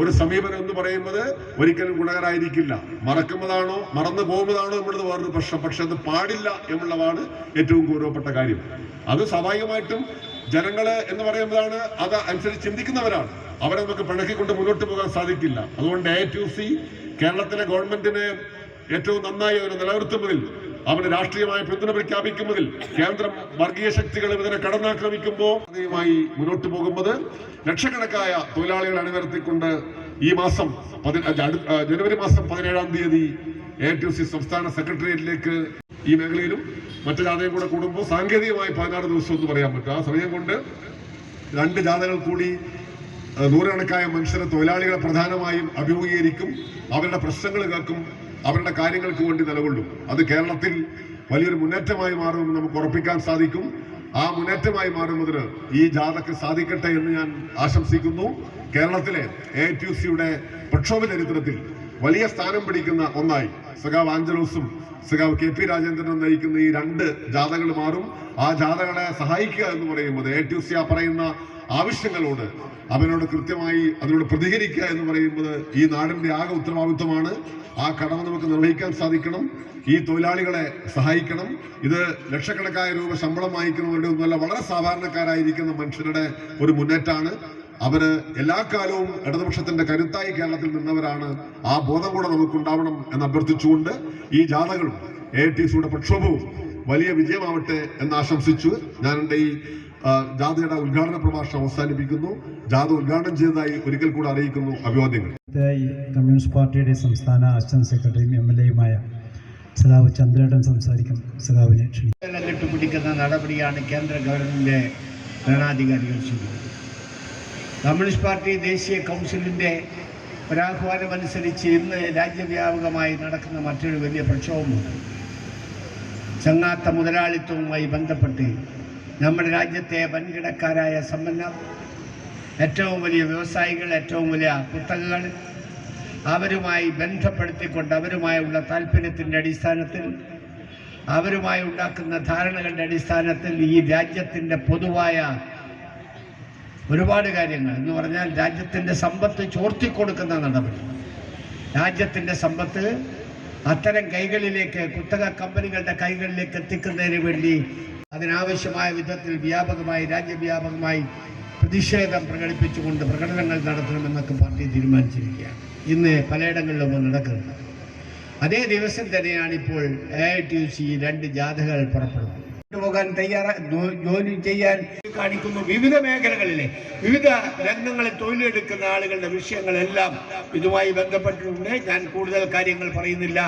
ഒരു സമീപനം എന്ന് പറയുന്നത് ഒരിക്കലും ഗുണകരമായിരിക്കില്ല. മറക്കുന്നതാണോ മറന്നു പോകുന്നതാണോ എന്നുള്ളത് വേറൊരു പ്രശ്നം. പക്ഷെ അത് പാടില്ല എന്നുള്ളതാണ് ഏറ്റവും ഗൗരവപ്പെട്ട കാര്യം. അത് സ്വാഭാവികമായിട്ടും ജനങ്ങള് എന്ന് പറയുന്നതാണ് അത് അനുസരിച്ച് ചിന്തിക്കുന്നവരാണ്. അവരെ നമുക്ക് പിണക്കിക്കൊണ്ട് മുന്നോട്ട് പോകാൻ സാധിക്കില്ല. അതുകൊണ്ട് AITUC കേരളത്തിലെ ഗവൺമെന്റിന് ഏറ്റവും നന്നായി അവരെ നിലനിർത്തുന്നതിൽ, അവന് രാഷ്ട്രീയമായ പിന്തുണ പ്രഖ്യാപിക്കുന്നതിൽ, കേന്ദ്രം വർഗീയ ശക്തികൾ ഇതിനെ കടന്നാക്രമിക്കുമ്പോൾ മുന്നോട്ട് പോകുന്നത് ലക്ഷക്കണക്കായ തൊഴിലാളികളെ അണിനിരത്തിക്കൊണ്ട് ഈ മാസം ജനുവരി മാസം 17-ാം തീയതി AITUC സംസ്ഥാന സെക്രട്ടേറിയറ്റിലേക്ക് ഈ മേഖലയിലും മറ്റു ജാഥയും കൂടെ കൂടുമ്പോൾ സാങ്കേതികമായി 16 ദിവസം എന്ന് പറയാൻ പറ്റും. ആ സമയം കൊണ്ട് 2 ജാഥകൾ കൂടി നൂറുകണക്കായ മനുഷ്യരെ തൊഴിലാളികളെ പ്രധാനമായും അഭിമുഖീകരിക്കും. അവരുടെ പ്രശ്നങ്ങൾ കേൾക്കും. അവരുടെ കാര്യങ്ങൾക്ക് വേണ്ടി നിലകൊള്ളും. അത് കേരളത്തിൽ വലിയൊരു മുന്നേറ്റമായി മാറുമെന്ന് നമുക്ക് ഉറപ്പിക്കാൻ സാധിക്കും. ആ മുന്നേറ്റമായി മാറുന്നതിന് ഈ ജാഥയ്ക്ക് സാധിക്കട്ടെ എന്ന് ഞാൻ ആശംസിക്കുന്നു. കേരളത്തിലെ AITUCയുടെ പ്രക്ഷോഭ ചരിത്രത്തിൽ വലിയ സ്ഥാനം പിടിക്കുന്ന ഒന്നായി സഖാവ് ആഞ്ചലോസും സഖാവ് KP രാജേന്ദ്രനും നയിക്കുന്ന ഈ 2 ജാഥകൾ മാറും. ആ ജാഥകളെ സഹായിക്കുക എന്ന് പറയുന്നത് AITUC ആ പറയുന്ന ആവശ്യങ്ങളോട് അവനോട് കൃത്യമായി അതിനോട് പ്രതികരിക്കുക എന്ന് പറയുന്നത് ഈ നാടിന്റെ ആകെ ഉത്തരവാദിത്വമാണ്. ആ കടമ നമുക്ക് നിർവഹിക്കാൻ സാധിക്കണം. ഈ തൊഴിലാളികളെ സഹായിക്കണം. ഇത് ലക്ഷക്കണക്കായ രൂപ ശമ്പളം വാങ്ങിക്കുന്നവരുടെ ഒന്നുമല്ല, വളരെ സാധാരണക്കാരായിരിക്കുന്ന മനുഷ്യരുടെ ഒരു മുന്നേറ്റമാണ്. അവര് എല്ലാ കാലവും ഇടതുപക്ഷത്തിന്റെ കരുത്തായി കേരളത്തിൽ നിന്നവരാണ്. ആ ബോധം കൂടെ നമുക്കുണ്ടാവണം എന്ന് അഭ്യർത്ഥിച്ചുകൊണ്ട് ഈ ജാഥകളും AITUCയുടെ പ്രക്ഷോഭവും വലിയ വിജയമാവട്ടെ എന്ന് ആശംസിച്ചു ഞാൻ എൻ്റെ ഈ ജാഥയുടെ ഉദ്ഘാടന പ്രഭാഷണം അവസാനിപ്പിക്കുന്നു. ജാഥ ഉദ്ഘാടനം ചെയ്തതായി ഒരിക്കൽ കൂടെ അറിയിക്കുന്നു. അഭിവാദ്യങ്ങൾ. കമ്മ്യൂണിസ്റ്റ് പാർട്ടിയുടെ സംസ്ഥാന അസിസ്റ്റന്റ് സെക്രട്ടറിയും MLA-യുമായ സഖാവ് ചന്ദ്രേട്ടൻ സംസാരിക്കും. സഖാവിനെ ക്ഷണിക്കും. കെട്ടുപിടിക്കുന്ന നടപടിയാണ് കേന്ദ്ര ഗവൺമെൻറ് ഭരണാധികാരികൾ ചെയ്യുന്നത്. കമ്മ്യൂണിസ്റ്റ് പാർട്ടി ദേശീയ കൗൺസിലിൻ്റെ ഒരാഹ്വാനമനുസരിച്ച് ഇന്ന് രാജ്യവ്യാപകമായി നടക്കുന്ന മറ്റൊരു വലിയ പ്രക്ഷോഭമുണ്ട്. ചങ്ങാത്ത മുതലാളിത്തവുമായി ബന്ധപ്പെട്ട് നമ്മുടെ രാജ്യത്തെ വൻകിടക്കാരായ സമ്പന്നർ, ഏറ്റവും വലിയ വ്യവസായികൾ, ഏറ്റവും വലിയ കുത്തകകൾ, അവരുമായി ബന്ധപ്പെടുത്തിക്കൊണ്ട് അവരുമായുള്ള താല്പര്യത്തിൻ്റെ അടിസ്ഥാനത്തിൽ, അവരുമായി ഉണ്ടാക്കുന്ന ധാരണകളുടെ അടിസ്ഥാനത്തിൽ ഈ രാജ്യത്തിൻ്റെ പൊതുവായ ഒരുപാട് കാര്യങ്ങൾ എന്ന് പറഞ്ഞാൽ രാജ്യത്തിൻ്റെ സമ്പത്ത് ചോർത്തിക്കൊടുക്കുന്ന നടപടി, രാജ്യത്തിൻ്റെ സമ്പത്ത് അത്തരം കൈകളിലേക്ക്, കുത്തക കമ്പനികളുടെ കൈകളിലേക്ക് എത്തിക്കുന്നതിന് വേണ്ടി അതിനാവശ്യമായ വിധത്തിൽ വ്യാപകമായി, രാജ്യവ്യാപകമായി പ്രതിഷേധം പ്രകടിപ്പിച്ചുകൊണ്ട് പ്രകടനങ്ങൾ നടത്തണമെന്നൊക്കെ പാർട്ടി തീരുമാനിച്ചിരിക്കുകയാണ്. ഇന്ന് പലയിടങ്ങളിലും നടക്കുന്നത്. അതേ ദിവസം തന്നെയാണ് ഇപ്പോൾ AITUC 2 ജാഥകൾ പുറപ്പെടുന്നത്. പോകാൻ ജോലി ചെയ്യാൻ കാണിക്കുന്നു. വിവിധ മേഖലകളിലെ വിവിധ രംഗങ്ങളിൽ തൊഴിലെടുക്കുന്ന ആളുകളുടെ വിഷയങ്ങളെല്ലാം ഇതുമായി ബന്ധപ്പെട്ടിട്ടുണ്ട്. ഞാൻ കൂടുതൽ കാര്യങ്ങൾ പറയുന്നില്ല.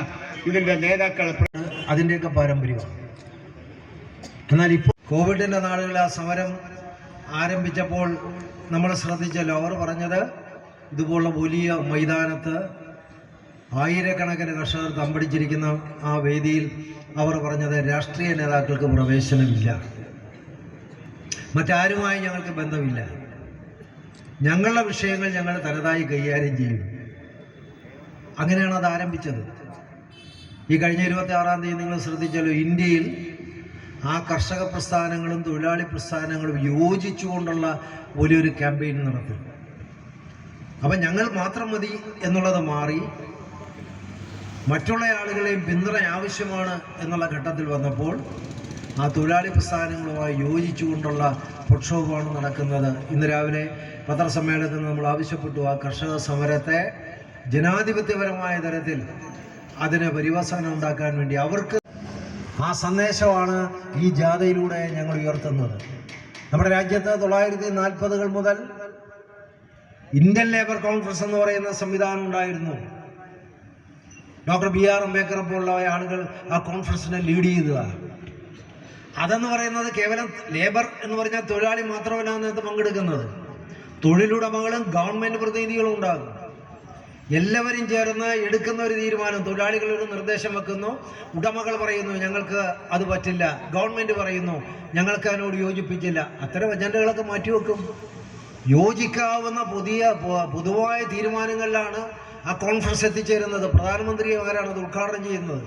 ഇതിൻ്റെ നേതാക്കൾ അതിൻ്റെയൊക്കെ പാരമ്പര്യമാണ്. എന്നാൽ ഇപ്പോൾ കോവിഡിൻ്റെ നാളുകളിൽ ആ സമരം ആരംഭിച്ചപ്പോൾ നമ്മൾ ശ്രദ്ധിച്ചല്ലോ, അവർ പറഞ്ഞത് ഇതുപോലുള്ള വലിയ മൈതാനത്ത് ആയിരക്കണക്കിന് കർഷകർ തമ്പടിച്ചിരിക്കുന്ന ആ വേദിയിൽ അവർ പറഞ്ഞത് രാഷ്ട്രീയ നേതാക്കൾക്ക് പ്രവേശനമില്ല, മറ്റാരുമായി ഞങ്ങൾക്ക് ബന്ധമില്ല, ഞങ്ങളുടെ വിഷയങ്ങൾ ഞങ്ങൾ തനതായി കൈകാര്യം ചെയ്യും. അങ്ങനെയാണ് അത് ആരംഭിച്ചത്. ഈ കഴിഞ്ഞ 26-ാം തീയതി നിങ്ങൾ ശ്രദ്ധിച്ചല്ലോ, ഇന്ത്യയിൽ ആ കർഷക പ്രസ്ഥാനങ്ങളും തൊഴിലാളി പ്രസ്ഥാനങ്ങളും യോജിച്ചുകൊണ്ടുള്ള വലിയൊരു ക്യാമ്പയിൻ നടത്തി. അപ്പം ഞങ്ങൾ മാത്രം മതി എന്നുള്ളത് മാറി മറ്റുള്ള ആളുകളെയും പിന്തുണ ആവശ്യമാണ് എന്നുള്ള ഘട്ടത്തിൽ വന്നപ്പോൾ ആ തൊഴിലാളി പ്രസ്ഥാനങ്ങളുമായി യോജിച്ചുകൊണ്ടുള്ള പ്രക്ഷോഭമാണ് നടക്കുന്നത്. ഇന്ന് രാവിലെ പത്രസമ്മേളനത്തിൽ നമ്മൾ ആവശ്യപ്പെട്ടു ആ കർഷക സമരത്തെ ജനാധിപത്യപരമായ തരത്തിൽ അതിന് പരിവസാനം ഉണ്ടാക്കാൻ വേണ്ടി അവർക്ക് ആ സന്ദേശമാണ് ഈ ജാഥയിലൂടെ ഞങ്ങൾ ഉയർത്തുന്നത്. നമ്മുടെ രാജ്യത്ത് 1940-കൾ മുതൽ ഇന്ത്യൻ ലേബർ കോൺഫറൻസ് എന്ന് പറയുന്ന സംവിധാനം ഉണ്ടായിരുന്നു. ഡോക്ടർ BR അംബേദ്കറെ പോലുള്ള ആളുകൾ ആ കോൺഫറൻസിനെ ലീഡ് ചെയ്തതാണ്. അതെന്ന് പറയുന്നത് കേവലം ലേബർ എന്ന് പറഞ്ഞാൽ തൊഴിലാളി മാത്രമല്ല അതിനകത്ത് പങ്കെടുക്കുന്നത്, തൊഴിലുടമകളും ഗവൺമെൻറ് പ്രതിനിധികളും ഉണ്ടാകും. എല്ലാവരും ചേർന്ന് എടുക്കുന്ന ഒരു തീരുമാനം, തൊഴിലാളികൾ ഒരു നിർദ്ദേശം വെക്കുന്നു, ഉടമകൾ പറയുന്നു ഞങ്ങൾക്ക് അത് പറ്റില്ല, ഗവൺമെൻറ് പറയുന്നു ഞങ്ങൾക്ക് അതിനോട് യോജിപ്പിച്ചില്ല. അത്തരം അജണ്ടകളൊക്കെ മാറ്റിവെക്കും. യോജിക്കാവുന്ന പൊതുവായ തീരുമാനങ്ങളിലാണ് ആ കോൺഫറൻസ് എത്തിച്ചേരുന്നത്. പ്രധാനമന്ത്രിമാരാണ് അത് ഉദ്ഘാടനം ചെയ്യുന്നത്.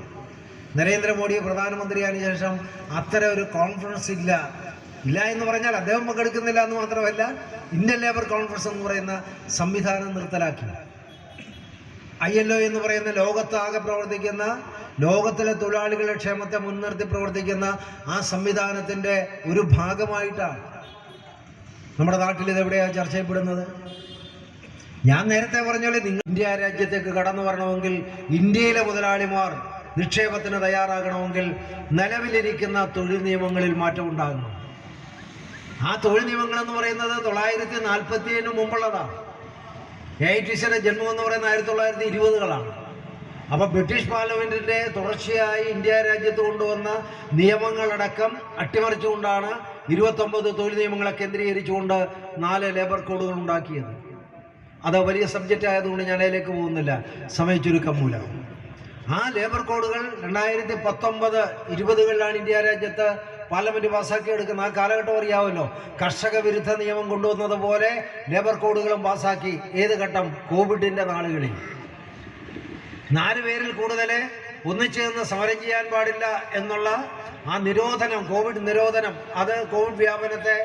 നരേന്ദ്രമോദിയെ പ്രധാനമന്ത്രിയായതിനു ശേഷം അത്തരം ഒരു കോൺഫറൻസ് ഇല്ല എന്ന് പറഞ്ഞാൽ അദ്ദേഹം പങ്കെടുക്കുന്നില്ല എന്ന് മാത്രമല്ല, ഇന്ത്യൻ ലേബർ കോൺഫറൻസ് എന്ന് പറയുന്ന സംവിധാനം നിർത്തലാക്കി. ILO എന്ന് പറയുന്ന ലോകത്താകെ പ്രവർത്തിക്കുന്ന, ലോകത്തിലെ തൊഴിലാളികളുടെ ക്ഷേമത്തെ മുൻനിർത്തി പ്രവർത്തിക്കുന്ന ആ സംവിധാനത്തിൻ്റെ ഒരു ഭാഗമായിട്ടാണ് നമ്മുടെ നാട്ടിൽ ഇതെവിടെയാണ് ചർച്ച ചെയ്യപ്പെടുന്നത്. ഞാൻ നേരത്തെ പറഞ്ഞാൽ നിങ്ങൾ ഇന്ത്യ രാജ്യത്തേക്ക് കടന്നു വരണമെങ്കിൽ, ഇന്ത്യയിലെ മുതലാളിമാർ നിക്ഷേപത്തിന് തയ്യാറാകണമെങ്കിൽ നിലവിലിരിക്കുന്ന തൊഴിൽ നിയമങ്ങളിൽ മാറ്റം ഉണ്ടാകണം. ആ തൊഴിൽ നിയമങ്ങളെന്ന് പറയുന്നത് 1947 മുമ്പുള്ളതാണ്. AITUCയുടെ ജന്മം എന്ന് പറയുന്നത് 1920-കളാണ്. അപ്പോൾ ബ്രിട്ടീഷ് പാർലമെൻറ്റിൻ്റെ തുടർച്ചയായി ഇന്ത്യ രാജ്യത്ത് കൊണ്ടുവന്ന നിയമങ്ങളടക്കം അട്ടിമറിച്ചുകൊണ്ടാണ് 29 തൊഴിൽ നിയമങ്ങളെ കേന്ദ്രീകരിച്ചുകൊണ്ട് 4 ലേബർ കോഡുകൾ ഉണ്ടാക്കിയത്. അത് വലിയ സബ്ജക്റ്റ് ആയതുകൊണ്ട് ഞാൻ അതിലേക്ക് പോകുന്നില്ല, സമയ ചുരുക്കം മൂലം. ആ ലേബർ കോഡുകൾ 2019-20കളിലാണ് ഇന്ത്യ രാജ്യത്ത് പാർലമെന്റ് പാസ്സാക്കി എടുക്കുന്നത്. ആ കാലഘട്ടം അറിയാമല്ലോ. കർഷക വിരുദ്ധ നിയമം കൊണ്ടുവന്നത് പോലെ ലേബർ കോഡുകളും പാസ്സാക്കി. ഏത് ഘട്ടം? കോവിഡിൻ്റെ നാളുകളിൽ. 4 പേരിൽ കൂടുതൽ ഒന്നിച്ചു നിന്ന് സമരം ചെയ്യാൻ പാടില്ല എന്നുള്ള ആ നിരോധനം, കോവിഡ് നിരോധനം, അത് കോവിഡ് വ്യാപനത്തെ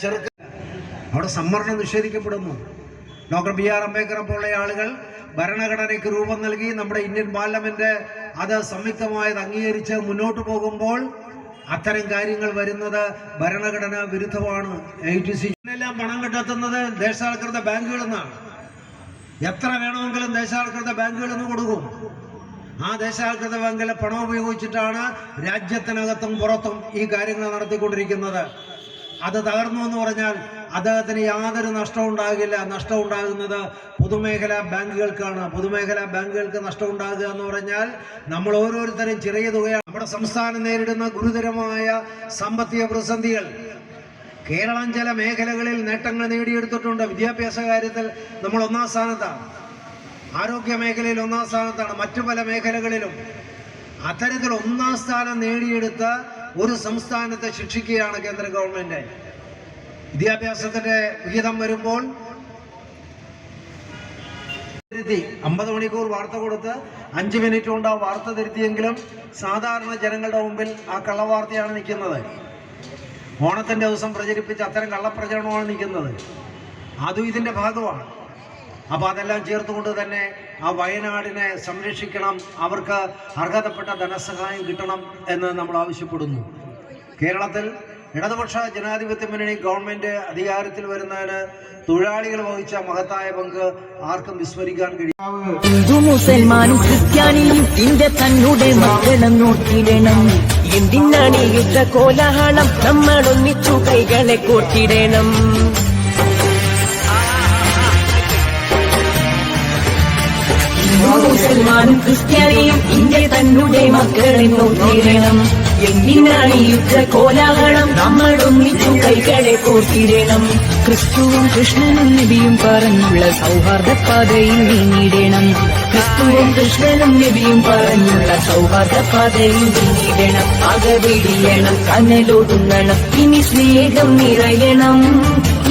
ചെറുക്കുക. അവിടെ സംവരണം നിഷേധിക്കപ്പെടുന്നു. ഡോക്ടർ BR അംബേദ്കറെ പോലുള്ള ആളുകൾ ഭരണഘടനയ്ക്ക് രൂപം നൽകി നമ്മുടെ ഇന്ത്യൻ പാർലമെന്റ് അത് സംയുക്തമായത് അംഗീകരിച്ച് മുന്നോട്ട് പോകുമ്പോൾ അത്തരം കാര്യങ്ങൾ വരുന്നത് ഭരണഘടനാ വിരുദ്ധമാണ്. AITUC എല്ലാം പണം കണ്ടെത്തുന്നത് ദേശാൽകൃത ബാങ്കുകളിൽ നിന്നാണ്. എത്ര വേണമെങ്കിലും ദേശാൽകൃത ബാങ്കുകളിൽ നിന്ന് കൊടുക്കും. ആ ദേശാൽകൃത ബാങ്കിലെ പണം ഉപയോഗിച്ചിട്ടാണ് രാജ്യത്തിനകത്തും പുറത്തും ഈ കാര്യങ്ങൾ നടത്തിക്കൊണ്ടിരിക്കുന്നത്. അത് തകർന്നു എന്ന് പറഞ്ഞാൽ അദ്ദേഹത്തിന് യാതൊരു നഷ്ടവും ഉണ്ടാകില്ല. നഷ്ടം ഉണ്ടാകുന്നത് പൊതുമേഖലാ ബാങ്കുകൾക്കാണ്. പൊതുമേഖലാ ബാങ്കുകൾക്ക് നഷ്ടം ഉണ്ടാകുക എന്ന് പറഞ്ഞാൽ നമ്മൾ ഓരോരുത്തരും ചെറിയ തുകയാണ്. നമ്മുടെ സംസ്ഥാനം നേരിടുന്ന ഗുരുതരമായ സാമ്പത്തിക പ്രതിസന്ധികൾ. കേരളം ചില മേഖലകളിൽ നേട്ടങ്ങൾ നേടിയെടുത്തിട്ടുണ്ട്. വിദ്യാഭ്യാസ കാര്യത്തിൽ നമ്മൾ 1-ാം സ്ഥാനത്താണ്. ആരോഗ്യ മേഖലയിൽ 1-ാം സ്ഥാനത്താണ്. മറ്റു പല മേഖലകളിലും അത്തരത്തിൽ 1-ാം സ്ഥാനം നേടിയെടുത്ത ഒരു സംസ്ഥാനത്തെ ശിക്ഷിക്കുകയാണ് കേന്ദ്ര ഗവൺമെന്റ്. വിദ്യാഭ്യാസത്തിന്റെ വിഹിതം വരുമ്പോൾ 50 മണിക്കൂർ വാർത്ത കൊടുത്ത് 5 മിനിറ്റ് കൊണ്ട് ആ വാർത്ത തിരുത്തിയെങ്കിലും സാധാരണ ജനങ്ങളുടെ മുമ്പിൽ ആ കള്ളവാർത്തയാണ് നിൽക്കുന്നത്. ഓണത്തിന്റെ ദിവസം പ്രചരിപ്പിച്ച അത്തരം കള്ളപ്രചരണമാണ് നിൽക്കുന്നത്. അതും ഇതിന്റെ ഭാഗമാണ്. അപ്പോൾ അതെല്ലാം ചേർത്തുകൊണ്ട് തന്നെ ആ വയനാടിനെ സംരക്ഷിക്കണം, അവർക്ക് അർഹതപ്പെട്ട ധനസഹായം കിട്ടണം എന്ന് നമ്മൾ ആവശ്യപ്പെടുന്നു. കേരളത്തിൽ ഇടതുപക്ഷ ജനാധിപത്യ മുന്നണി ഗവൺമെന്റ് അധികാരത്തിൽ വരുന്നതിന് തൊഴിലാളികൾ വഹിച്ച മഹത്തായ പങ്ക് ആർക്കും വിസ്മരിക്കാൻ കഴിയും. ഹിന്ദു മുസൽമാനും ക്രിസ്ത്യാനിയും ഇന്ത്യ തന്നെ മക്കളും നോക്കിയിടണം. എന്തിനാണ് യുദ്ധ കോലാഹലം? നമ്മൾ ഒന്നിച്ചു കൈകളെ കോർത്തിടണം. മുസൽമാനും ക്രിസ്ത്യാനിയും ഇന്ത്യ തന്നെ മക്കളെ നോക്കിയിടണം. എന്തിനാണ് യുദ്ധ കോലാഹലം? നമ്മൾ ഒന്നിച്ചു കൈകളെ കോർത്തിടണം. ക്രിസ്തുവും കൃഷ്ണനും നബിയും പറഞ്ഞുള്ള സൗഹാർദ്ദ പാതയിൽ നീങ്ങിടണം. ക്രിസ്തുവും കൃഷ്ണനും നബിയും പറഞ്ഞുള്ള സൗഹാർദ്ദ പാതയിൽ നീങ്ങിടണം. അകവിടിയണം, കനലൊടുങ്ങണം, ഇനി സ്നേഹം നിറയണം.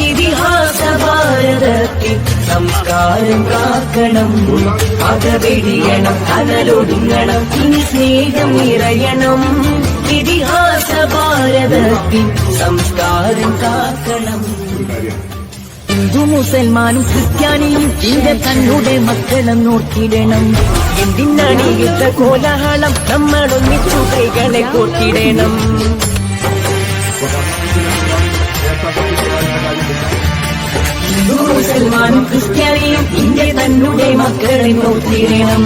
ഇതിഹാസ ഭാരതത്തിൽ സംസ്കാരം കാക്കണം. അകവിടിയണം, കനലൊടുങ്ങണം, ഇനി സ്നേഹം നിറയണം. ഇതിഹാസ ഭാരതത്തിൽ സംസ്കാരം കാക്കണം. ഹിന്ദു മുസൽമാനും ക്രിസ്ത്യാനിയും ഇന്ത്യ തന്നെ മക്കളും നോക്കിയിടണം. എന്തിനാണ് യുദ്ധ കോലാഹലം? നമ്മൾ ഒന്നിച്ചു കൈകളെ കോർത്തിടണം. ഹിന്ദു മുസൽമാനും ക്രിസ്ത്യാനിയും ഇന്ത്യ തന്നെ മക്കളെ നോക്കിയിടണം.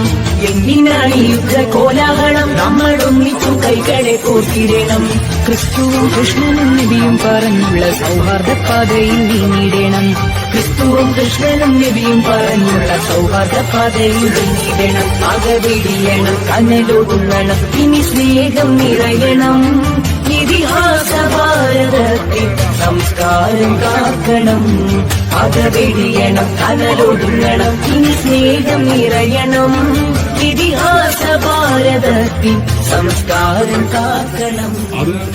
എന്തിനാണ് യുദ്ധ കോലാഹലം? നമ്മൾ ഒന്നിച്ചു കൈകളെ കോർത്തിടണം. ക്രിസ്തുവും കൃഷ്ണനും നബിയും പറഞ്ഞുള്ള സൗഹാർദ്ദ പാതയിൽ നീങ്ങിടണം. ക്രിസ്തുവും കൃഷ്ണനും നബിയും പറഞ്ഞുള്ള സൗഹാർദ്ദ പാതയിൽ നീങ്ങിടണം. അകവിടിയണം, കനലൊടുങ്ങണം, ഇനി സ്നേഹം നിറയണം. ഇതിഹാസ ഭാരതത്തിൽ സംസ്കാരം കാക്കണം. അകവിടിയണം, കനലൊടുങ്ങണം, ഇനി സ്നേഹം നിറയണം. ഇതിഹാസ ഭാരതത്തിൽ സംസ്കാരം കാക്കണം.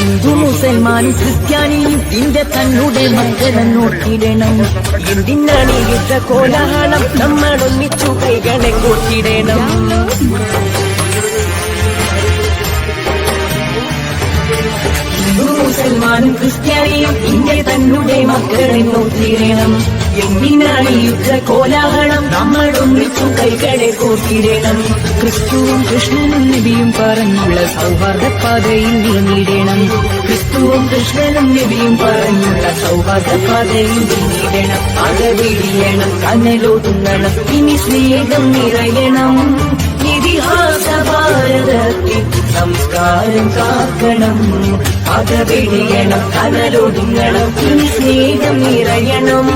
ഹിന്ദു മുസൽമാനും ക്രിസ്ത്യാനിയും ഇന്ത്യ തന്നെ മക്കളും നോക്കിയിടണം. എന്തിനാണ് യുദ്ധ കോലാഹലം? നമ്മൾ ഒന്നിച്ചു കൈകളെ കോർത്തിടണം. മുസൽമാനും ക്രിസ്ത്യാനിയും ഇന്ത്യ തന്നെ മക്കളെ നോക്കിയിടണം. എന്തിനാണ് യുദ്ധ കോലാഹലം? നമ്മൾ ഒന്നിച്ചു കൈകളെ കോർത്തിടണം. ക്രിസ്തുവും കൃഷ്ണനും നബിയും പറഞ്ഞുള്ള സൗഹാർദ്ദ പാതയിൽ നീങ്ങിടണം. ക്രിസ്തുവും കൃഷ്ണനും നബിയും പറഞ്ഞുള്ള സൗഹാർദ്ദ പാതയിൽ നീങ്ങിടണം. അകവിടിയണം, കനലൊടുങ്ങണം, ഇനി സ്നേഹം നിറയണം. ഇതിഹാസ ഭാരതത്തിൽ സംസ്കാരം കാക്കണം. അകവിടിയണം, കനലൊടുങ്ങണം, ഇനി സ്നേഹം നിറയണം.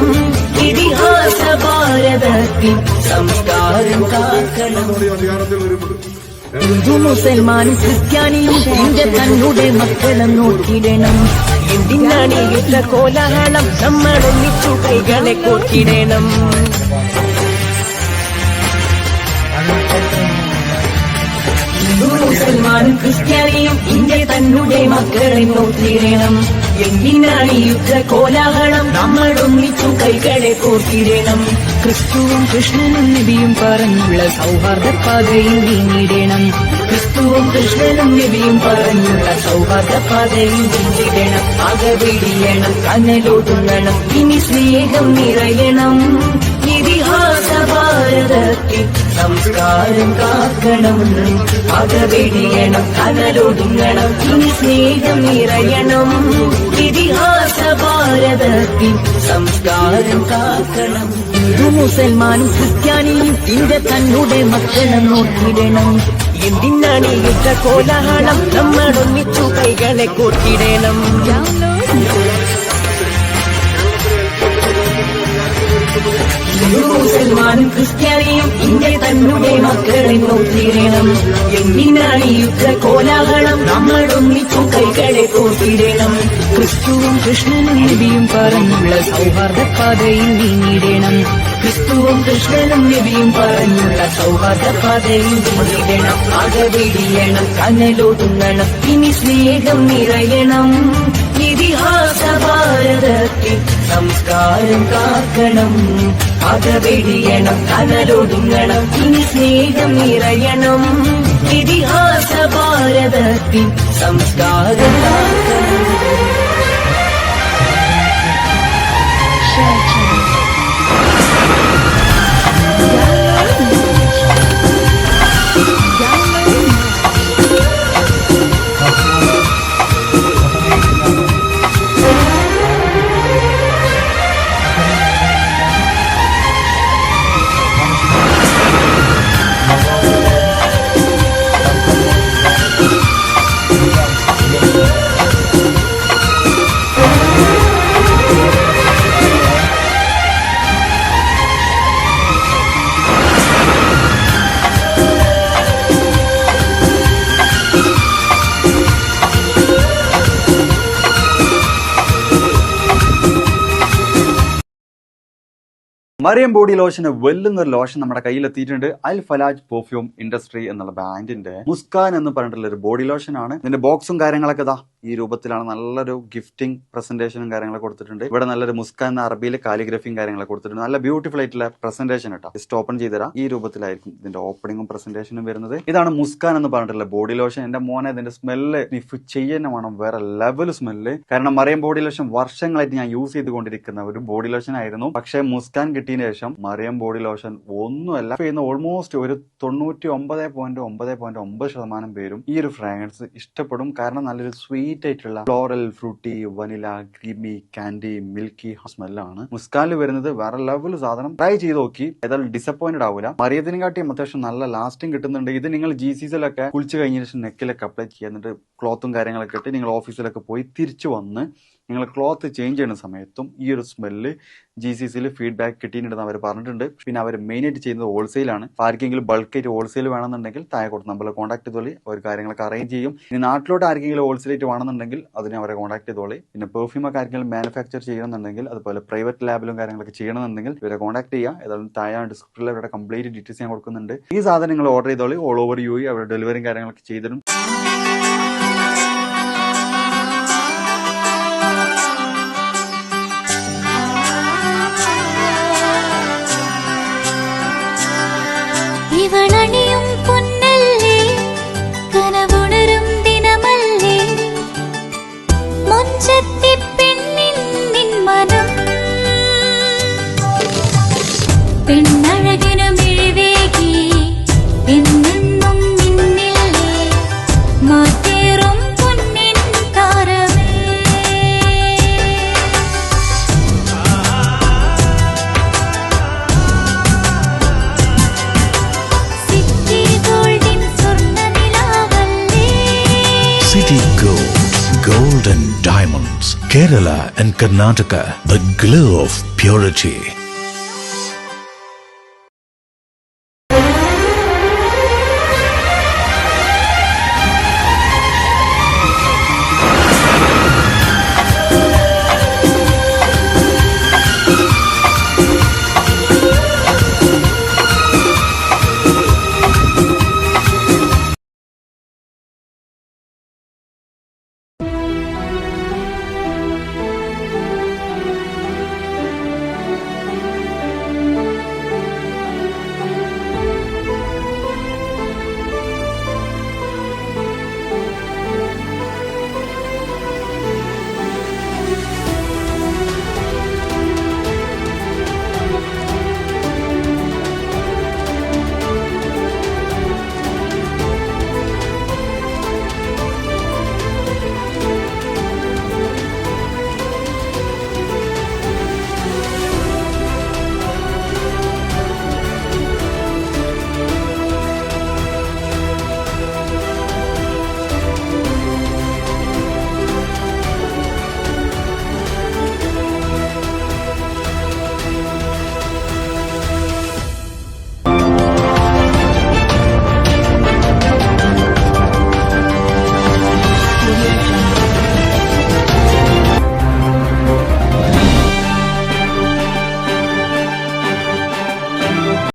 ഇതിഹാസ ഭാരതത്തിൽ സംസ്കാരം കാക്കണം. ഹിന്ദു മുസൽമാനും ക്രിസ്ത്യാനിയും ഇന്ത്യ തന്നെ മക്കളും നോക്കിയിടണം. എന്തിനാണ് യുദ്ധ കോലാഹലം? നമ്മൾ ഒന്നിച്ചു കൈകളെ കോർത്തിടണം. മുസൽമാനും ക്രിസ്ത്യാനിയും ഇന്ത്യ തന്നെ മക്കളെ നോക്കിയിടണം. എന്തിനാണ് യുദ്ധ കോലാഹലം? നമ്മൾ ഒന്നിച്ചു കൈകളെ കോർത്തിടണം. ക്രിസ്തുവും കൃഷ്ണനും നബിയും പറഞ്ഞുള്ള സൗഹാർദ്ദ പാതയിൽ നീങ്ങിടണം. ക്രിസ്തുവും കൃഷ്ണനും നബിയും പറഞ്ഞുള്ള സൗഹാർദ്ദ പാതയിൽ നീങ്ങിടണം. അകവിടിയണം, കനലൊടുങ്ങണം, ഇനി സ്നേഹം നിറയണം. ഇതിഹാസ ഭാരതത്തിൽ സംസ്കാരം കാക്കണം. അകവിടിയണം, കനലൊടുങ്ങണം, ഇനി സ്നേഹം നിറയണം. ഇതിഹാസ ഭാരതത്തിൽ സംസ്കാരം കാക്കണം. ഹിന്ദു മുസൽമാനും ക്രിസ്ത്യാനിയും ഇന്ത്യ തന്നെ മക്കളും നോക്കിയിടണം. എന്തിനാണ് യുദ്ധ കോലാഹലം? നമ്മൾ ഒന്നിച്ചു കൈകളെ കോർത്തിടണം. മുസൽമാനും ക്രിസ്ത്യാനിയും ഇന്ത്യ തന്നെ മക്കളെ നോക്കിയിടണം. എന്തിനാണ് യുദ്ധ കോലാഹലം? നമ്മൾ ഒന്നിച്ചു കൈകളെ കോർത്തിടണം. ക്രിസ്തുവും കൃഷ്ണനും നബിയും പറഞ്ഞുള്ള സൗഹാർദ്ദ പാതയിൽ നീങ്ങിടണം. ക്രിസ്തുവും കൃഷ്ണനും നബിയും പറഞ്ഞുള്ള സൗഹാർദ്ദ പാതയിൽ നീങ്ങിടണം. അകവെടിയണം, കനലൊതുങ്ങണം, ഇനി സ്നേഹം നിറയണം. ഇതിഹാസ ഭാരതത്തിൽ സംസ്കാരം കാക്കണം. അകവെടിയണം, കനലൊതുങ്ങണം, ഇനി സ്നേഹം നിറയണം. ഇതിഹാസ ഭാരതത്തിൽ സംസ്കാരം കാക്കണം. മറിയം ബോഡി ലോഷന് വെല്ലുന്നൊരു ലോഷൻ നമ്മുടെ കയ്യിൽ എത്തിയിട്ടുണ്ട്. അൽ ഫലാജ് പെർഫ്യൂം ഇൻഡസ്ട്രി എന്നുള്ള ബ്രാൻഡിന്റെ മുസ്കാൻ എന്ന് പറഞ്ഞിട്ടുള്ള ഒരു ബോഡി ലോഷൻ ആണ്. ഇതിന്റെ ബോക്സും കാര്യങ്ങളൊക്കെ ഇതാ ഈ രൂപത്തിലാണ്. നല്ലൊരു ഗിഫ്റ്റിംഗ് പ്രസന്റേഷനും കാര്യങ്ങളൊക്കെ കൊടുത്തിട്ടുണ്ട്. ഇവിടെ നല്ലൊരു മുസ്കാൻ എന്ന അറബിയിൽ കാലിഗ്രഫിയും കാര്യങ്ങളൊക്കെ കൊടുത്തിട്ടുണ്ട്. നല്ല ബ്യൂട്ടിഫുൾ ആയിട്ടുള്ള പ്രസന്റേഷൻ കേട്ടോ. ജസ്റ്റ് ഓപ്പൺ ചെയ്തുതരാം. ഈ രൂപത്തിലായിരിക്കും ഇതിന്റെ ഓപ്പണിങ്ങും പ്രസന്റേഷനും വരുന്നത്. ഇതാണ് മുസ്കാൻ എന്ന് പറഞ്ഞിട്ടുള്ള ബോഡി ലോഷൻ. എന്റെ മോനെ ഇതിന്റെ സ്മെല്ല് സ്നിഫ് ചെയ്യുന്ന വേണം, വേറെ ലെവൽ സ്മെല്ല്. കാരണം മറിയം ബോഡി ലോഷൻ വർഷങ്ങളായിട്ട് ഞാൻ യൂസ് ചെയ്തുകൊണ്ടിരിക്കുന്ന ഒരു ബോഡി ലോഷൻ ആയിരുന്നു. പക്ഷേ മുസ്കാൻ കിട്ടിയതിന് ശേഷം മറിയം ബോഡി ലോഷൻ ഒന്നുമല്ല ചെയ്യുന്ന ഓൾമോസ്റ്റ് ഒരു 99.9% പേരും ഈ ഒരു ഫ്രാഗ്രൻസ് ഇഷ്ടപ്പെടും. കാരണം നല്ലൊരു സ്വീറ്റ് ആയിട്ടുള്ള floral, fruity, vanilla, creamy, candy, milky സ്മെല്ലാണ് മുസ്കാനിൽ വരുന്നത്. വേറെ ലെവൽ സാധനം. ട്രൈ ചെയ്ത് നോക്കി, ഏതായാലും ഡിസപ്പോയിന്റഡ് ആവില്ല. മറിയത്തിനെ കാട്ടിയും അത്യാവശ്യം നല്ല ലാസ്റ്റിംഗ് കിട്ടുന്നുണ്ട്. ഇത് നിങ്ങൾ GCCയിലൊക്കെ കുളിച്ച് കഴിഞ്ഞ ശേഷം നെക്കിലൊക്കെ അപ്ലൈ ചെയ്യുന്നുണ്ട്. ക്ലോത്തും കാര്യങ്ങളൊക്കെ ഇട്ട് നിങ്ങൾ ഓഫീസിലൊക്കെ പോയി തിരിച്ചു വന്ന് നിങ്ങൾ ക്ലോത്ത് ചേഞ്ച് ചെയ്യുന്ന സമയത്തും ഈ ഒരു സ്മെല്ല് GCCയിൽ ഫീഡ്ബാക്ക് കിട്ടിയിട്ടുണ്ടെന്ന് അവർ പറഞ്ഞിട്ടുണ്ട്. പിന്നെ അവർ മെയിനായിട്ട് ചെയ്യുന്നത് ഹോൾസെയിലാണ്. ആർക്കെങ്കിലും ബൾക്കായിട്ട് ഹോൾസെയിൽ വേണമെന്നുണ്ടെങ്കിൽ താഴെ കൊടുത്ത് നമ്മളെ കോൺടാക്ട് ചെയ്തോളി. അവർ കാര്യങ്ങളൊക്കെ അറേഞ്ച് ചെയ്യും. ഇനി നാട്ടിലോട്ട് ആർക്കെങ്കിലും ഹോൾസെയിലായിട്ട് വേണമെന്നുണ്ടെങ്കിൽ അതിനെ അവരെ കോൺടാക്ട് ചെയ്തോളി. പിന്നെ പെർഫ്യൂമൊക്കെ ആർക്കെങ്കിലും മാനുഫാക്ചർ ചെയ്യണമെന്നുണ്ടെങ്കിൽ അതുപോലെ പ്രൈവറ്റ് ലാബിലും കാര്യങ്ങളൊക്കെ ചെയ്യണമെന്നുണ്ടെങ്കിൽ ഇവരെ കോൺടാക്ട് ചെയ്യുക. ഏതായാലും താഴെ ഡിസ്ക്രിപ്ഷനിൽ അവരുടെ കംപ്ലീറ്റ് ഡീറ്റെയിൽസ് ഞാൻ കൊടുക്കുന്നുണ്ട്. ഈ സാധനം നിങ്ങൾ ഓർഡർ ചെയ്തോളി. ഓൾ ഓവർ UAE അവരുടെ ഡെലിവറിയും കാര്യങ്ങളൊക്കെ ചെയ്തിടും. ഇവളണിയും പൊന്നല്ലേ, കനവുണരും ദിനമല്ലേ, മൊഞ്ചത്തി പെണ്ണിൻ നിൻ മനം, പെണ്ണഴകിനു മിഴിവേകി എന്നെന്നും നിന്നില്ലേ, മാറ്റേറും പൊന്നിൻ താരമേ. City Gold and Diamonds, Kerala and Karnataka, the glow of purity.